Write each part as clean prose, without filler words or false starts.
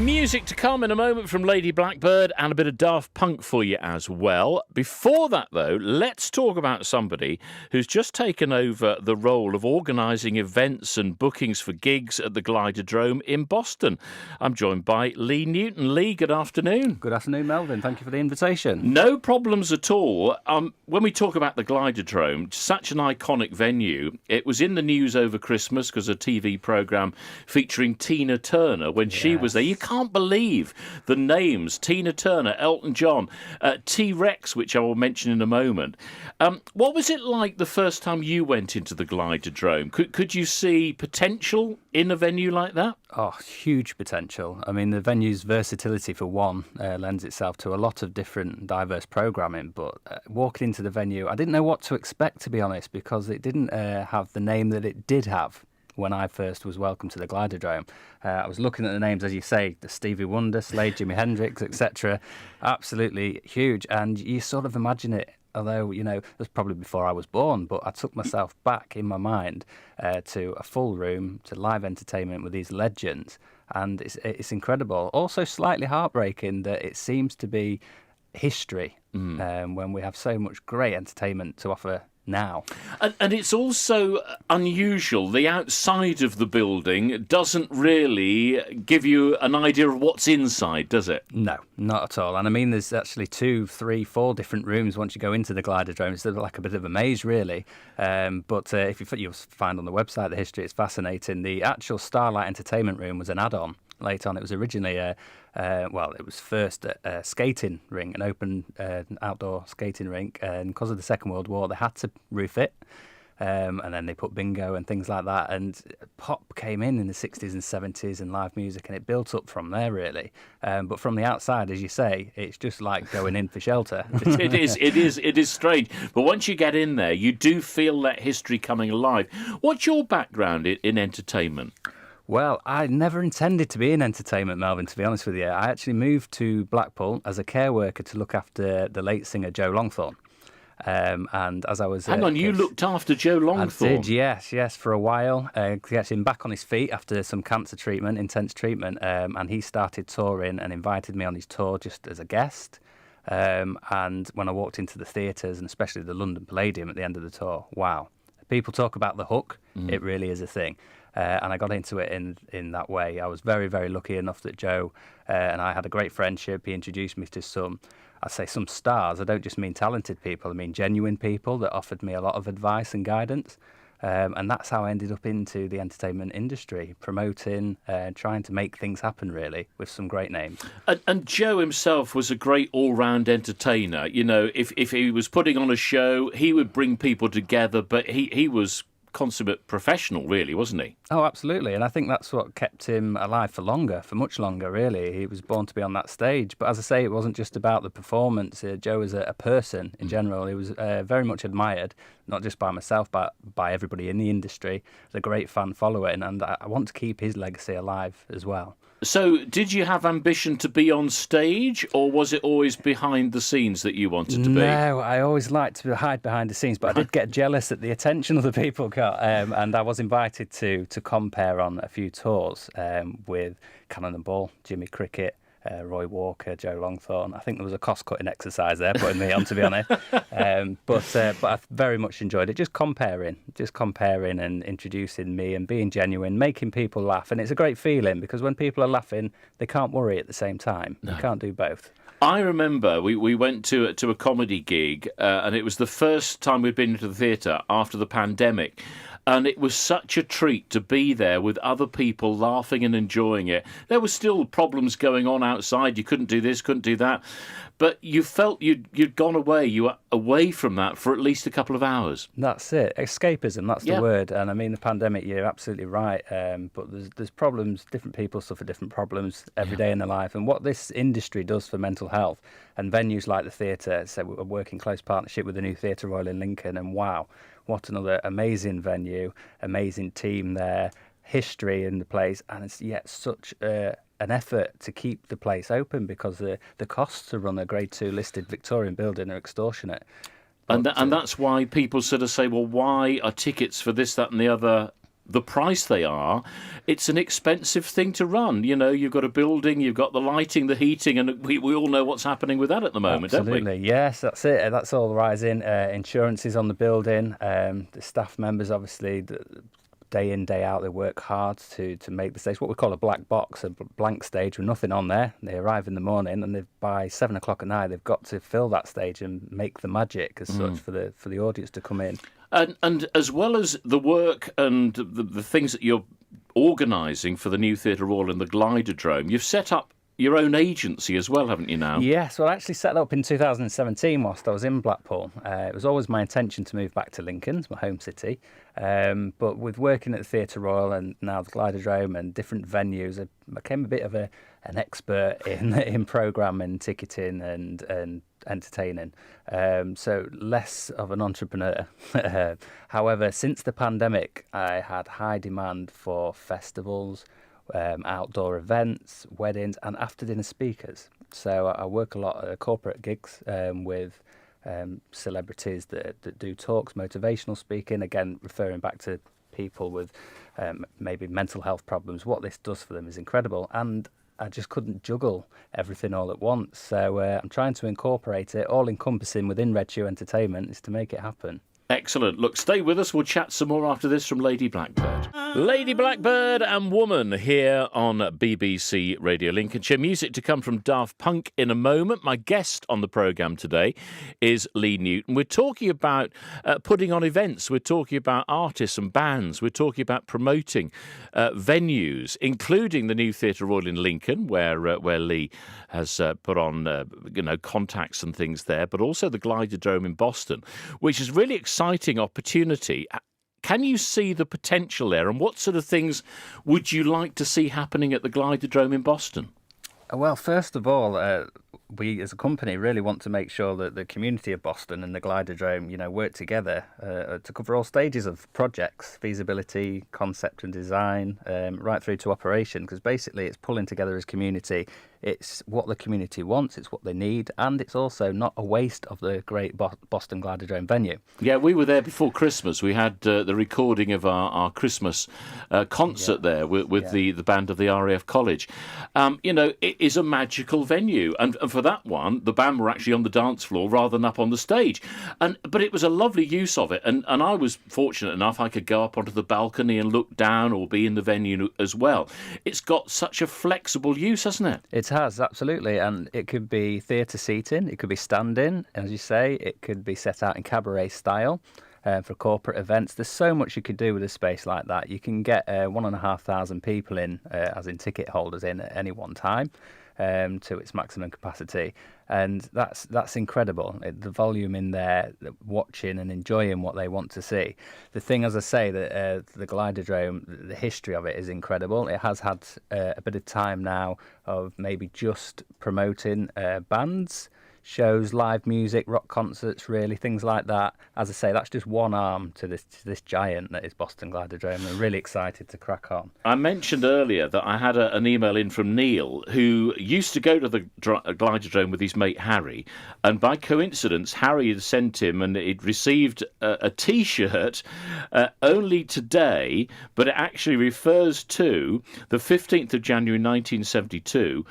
Music to come in a moment from Lady Blackbird and a bit of Daft Punk for you as well. Before that, though, let's talk about somebody who's just taken over the role of organising events and bookings for gigs at the Gliderdrome in Boston. I'm joined by Lee Newton. Lee, good afternoon. Good afternoon, Melvin. Thank you for the invitation. No problems at all. When we talk about the Gliderdrome, such an iconic venue, it was in the news over Christmas because of a TV programme featuring Tina Turner when she was there. You can't believe the names: Tina Turner, Elton John, T-Rex, which I will mention in a moment. What was it like the first time you went into the Gliderdrome? Could you see potential in a venue like that? Oh, huge potential. I mean, the venue's versatility, for one, lends itself to a lot of different diverse programming. But walking into the venue, I didn't know what to expect, to be honest, because it didn't have the name that it did have when I first was welcomed to the Gliderdrome. I was looking at the names, as you say, the Stevie Wonder, Slade, Jimi Hendrix, etc. Absolutely huge. And you sort of imagine it, although, you know, it was probably before I was born, but I took myself back in my mind to a full room, to live entertainment with these legends. And it's incredible. Also slightly heartbreaking that it seems to be history when we have so much great entertainment to offer now. And it's also unusual. The outside of the building doesn't really give you an idea of what's inside, does it? No, not at all. And I mean, there's actually 2, 3, 4 different rooms once you go into the Gliderdrome. It's like a bit of a maze, really. But if you'll find on the website the history, it's fascinating. The actual Starlight Entertainment Room was an add-on. Later on, it was originally it was first a skating rink, an open outdoor skating rink, and because of the Second World War, they had to roof it, and then they put bingo and things like that, and pop came in the 60s and 70s and live music, and it built up from there, really. But from the outside, as you say, it's just like going in for shelter. It is strange. But once you get in there, you do feel that history coming alive. What's your background in entertainment? Well, I never intended to be in entertainment, Melvin, to be honest with you. I actually moved to Blackpool as a care worker to look after the late singer Joe Longthorne. And as I was... Hang on, you looked after Joe Longthorne? I did, yes, for a while. Get him back on his feet after some cancer treatment, intense treatment, and he started touring and invited me on his tour just as a guest. And when I walked into the theatres, and especially the London Palladium at the end of the tour, wow. People talk about the hook. It really is a thing. And I got into it in that way. I was very, very lucky enough that Joe and I had a great friendship. He introduced me to some stars. I don't just mean talented people. I mean genuine people that offered me a lot of advice and guidance. And that's how I ended up into the entertainment industry, promoting, trying to make things happen, really, with some great names. And Joe himself was a great all-round entertainer. You know, if he was putting on a show, he would bring people together, but he was consummate professional, really, wasn't he? Oh, absolutely. And I think that's what kept him alive for much longer, really. He was born to be on that stage. But as I say, it wasn't just about the performance. Joe as a person in general, he was very much admired, not just by myself, but by everybody in the industry. He's a great fan follower, and I want to keep his legacy alive as well. So, did you have ambition to be on stage, or was it always behind the scenes that you wanted to be? No, I always liked to hide behind the scenes, but I did get jealous at the attention other people got, and I was invited to compare on a few tours with Cannonball, Jimmy Cricket, Roy Walker, Joe Longthorne. I think there was a cost-cutting exercise there, putting me on, to be honest. But I very much enjoyed it, just comparing and introducing me and being genuine, making people laugh. And it's a great feeling, because when people are laughing, they can't worry at the same time. No. You can't do both. I remember we went to a comedy gig, and it was the first time we'd been to the theatre after the pandemic. And it was such a treat to be there with other people laughing and enjoying it. There were still problems going on outside. You couldn't do this, couldn't do that. But you felt you'd gone away. You were away from that for at least a couple of hours. That's it. Escapism, that's the word. And I mean, the pandemic, you're absolutely right. But there's problems. Different people suffer different problems every day in their life. And what this industry does for mental health, and venues like the theatre, so we're working close partnership with the new Theatre Royal in Lincoln, and wow, what another amazing venue, amazing team there, history in the place, and it's yet such an effort to keep the place open, because the costs to run a Grade 2 listed Victorian building are extortionate. And that's why people sort of say, well, why are tickets for this, that and the other the price they are, it's an expensive thing to run. You know, you've got a building, you've got the lighting, the heating, and we all know what's happening with that at the moment, Absolutely. don't we? Yes, that's it. That's all rising. Insurances on the building. The staff members, obviously, day in, day out, they work hard to make the stage what we call a black box, a blank stage with nothing on there. They arrive in the morning, and by 7 o'clock at night, they've got to fill that stage and make the magic as such for the audience to come in. And as well as the work and the things that you're organising for the new Theatre Royal and the Gliderdrome, you've set up your own agency as well, haven't you now? Yes, well, I actually set up in 2017 whilst I was in Blackpool. It was always my intention to move back to Lincoln, my home city. But with working at the Theatre Royal and now the Gliderdrome and different venues, I became a bit of an expert in programming, ticketing and entertaining. So less of an entrepreneur. However, since the pandemic, I had high demand for festivals, outdoor events, weddings, and after-dinner speakers. So I work a lot at corporate gigs with celebrities that do talks, motivational speaking, again, referring back to people with maybe mental health problems. What this does for them is incredible, and I just couldn't juggle everything all at once. So I'm trying to incorporate it, all-encompassing within Red Shoe Entertainment, is to make it happen. Excellent. Look, stay with us. We'll chat some more after this from Lady Blackbird. Lady Blackbird and Woman here on BBC Radio Lincolnshire. Music to come from Daft Punk in a moment. My guest on the programme today is Lee Newton. We're talking about putting on events. We're talking about artists and bands. We're talking about promoting venues, including the new Theatre Royal in Lincoln, where Lee has put on contacts and things there, but also the Gliderdrome in Boston, which is really exciting opportunity. Can you see the potential there, and what sort of things would you like to see happening at the Gliderdrome in Boston? Well, first of all, we as a company really want to make sure that the community of Boston and the Gliderdrome, work together to cover all stages of projects, feasibility, concept and design, right through to operation, because basically it's pulling together as community. It's what the community wants, it's what they need, and it's also not a waste of the great Boston Gliderdrome venue. Yeah, we were there before Christmas. We had the recording of our Christmas concert there with the band of the RAF College. It is a magical venue, and for that one, the band were actually on the dance floor rather than up on the stage. But it was a lovely use of it, and I was fortunate enough I could go up onto the balcony and look down or be in the venue as well. It's got such a flexible use, hasn't it? It has, absolutely, and it could be theatre seating, it could be standing, as you say, it could be set out in cabaret style for corporate events. There's so much you could do with a space like that. You can get 1,500 people in, as in ticket holders in at any one time, to its maximum capacity, and that's incredible. The volume in there, watching and enjoying what they want to see. The thing, as I say, that the Gliderdrome, the history of it is incredible. It has had a bit of time now of maybe just promoting bands, shows, live music, rock concerts, really, things like that. As I say, that's just one arm to this giant that is Boston Gliderdrome. I'm really excited to crack on. I mentioned earlier that I had an email in from Neil, who used to go to the Gliderdrome with his mate Harry, and by coincidence, Harry had sent him, and he'd received a T-shirt only today, but it actually refers to the 15th of January 1972,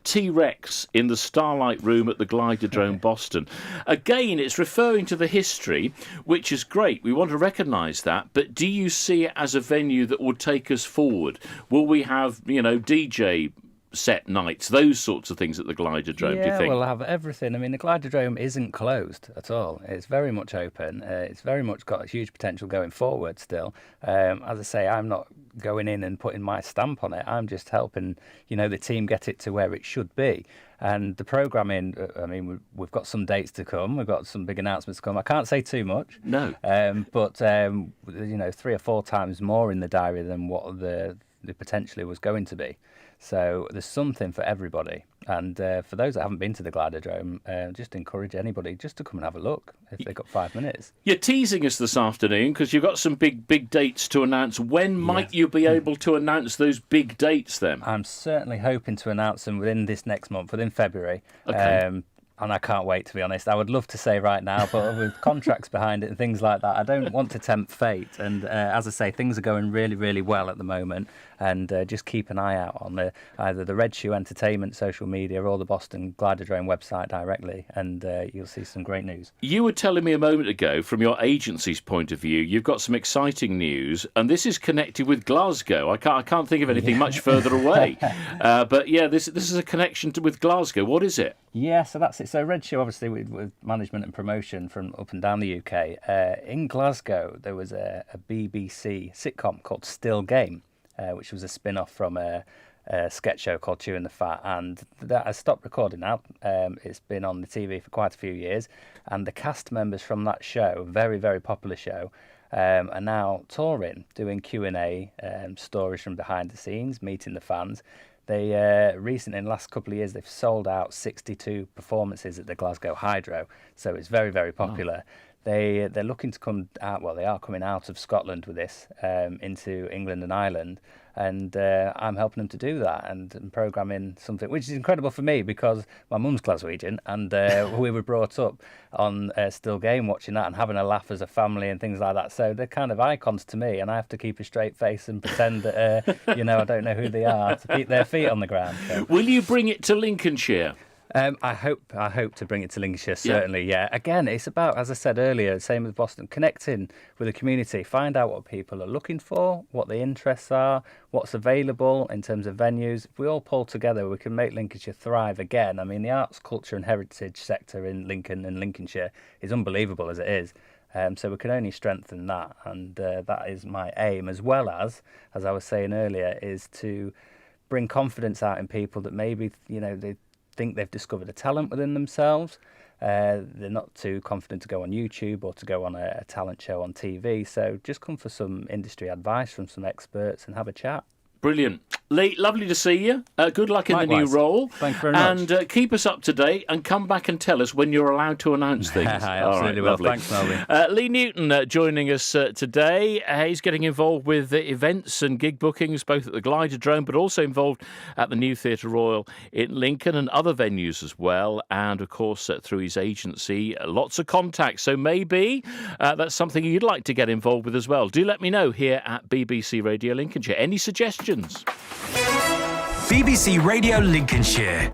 T-Rex in the Starlight Room at the Gliderdrome Boston. Again, it's referring to the history, which is great. We want to recognise that, but do you see it as a venue that will take us forward? Will we have, DJ set nights, those sorts of things at the Gliderdrome, do you think? Yeah, we'll have everything. I mean, the Gliderdrome isn't closed at all. It's very much open. It's very much got a huge potential going forward still. As I say, I'm not going in and putting my stamp on it. I'm just helping, the team get it to where it should be. And the programming, we've got some dates to come. We've got some big announcements to come. I can't say too much. No. But 3 or 4 times more in the diary than what the potentially was going to be. So there's something for everybody. And for those that haven't been to the Gliderdrome, just encourage anybody just to come and have a look if they've got 5 minutes. You're teasing us this afternoon because you've got some big dates to announce. When might you be able to announce those big dates then? I'm certainly hoping to announce them within this next month, within February. Okay. And I can't wait, to be honest. I would love to say right now, but with contracts behind it and things like that, I don't want to tempt fate. And as I say, things are going really, really well at the moment. And just keep an eye out on either the Red Shoe Entertainment social media or the Boston Gliderdrome website directly, and you'll see some great news. You were telling me a moment ago, from your agency's point of view, you've got some exciting news, and this is connected with Glasgow. I can't think of anything much further away. But yeah, this is a connection with Glasgow. What is it? Yeah, so that's it. So Red Shoe, obviously, with management and promotion from up and down the UK. In Glasgow, there was a BBC sitcom called Still Game, which was a spin-off from a sketch show called Chewing the Fat, and that has stopped recording now. It's been on the TV for quite a few years, and the cast members from that show, very, very popular show, are now touring, doing Q&A, stories from behind the scenes, meeting the fans. They recently, in the last couple of years, they've sold out 62 performances at the Glasgow Hydro, so it's very, very popular. They're looking to come out. Well, they are coming out of Scotland with this into England and Ireland, and I'm helping them to do that and programming something, which is incredible for me because my mum's Glaswegian, and we were brought up on Still Game watching that and having a laugh as a family and things like that. So they're kind of icons to me, and I have to keep a straight face and pretend that I don't know who they are to keep their feet on the ground. So. Will you bring it to Lincolnshire? I hope to bring it to Lincolnshire, certainly, yeah. Again, it's about, as I said earlier, same with Boston, connecting with the community, find out what people are looking for, what the interests are, what's available in terms of venues. If we all pull together, we can make Lincolnshire thrive again. I mean, the arts, culture and heritage sector in Lincoln and Lincolnshire is unbelievable as it is. So we can only strengthen that, and that is my aim, as well as I was saying earlier, is to bring confidence out in people that maybe, they think they've discovered a talent within themselves. They're not too confident to go on YouTube or to go on a talent show on TV. So just come for some industry advice from some experts and have a chat. Brilliant. Lee, lovely to see you. Good luck in Likewise. the new role. Thanks very much. And keep us up to date and come back and tell us when you're allowed to announce things. I absolutely will. Lovely. Thanks, Melvin. Lee Newton joining us today. He's getting involved with events and gig bookings, both at the Gliderdrome, but also involved at the New Theatre Royal in Lincoln and other venues as well. And, of course, through his agency, lots of contacts. So maybe that's something you'd like to get involved with as well. Do let me know here at BBC Radio Lincolnshire. Any suggestions? BBC Radio Lincolnshire.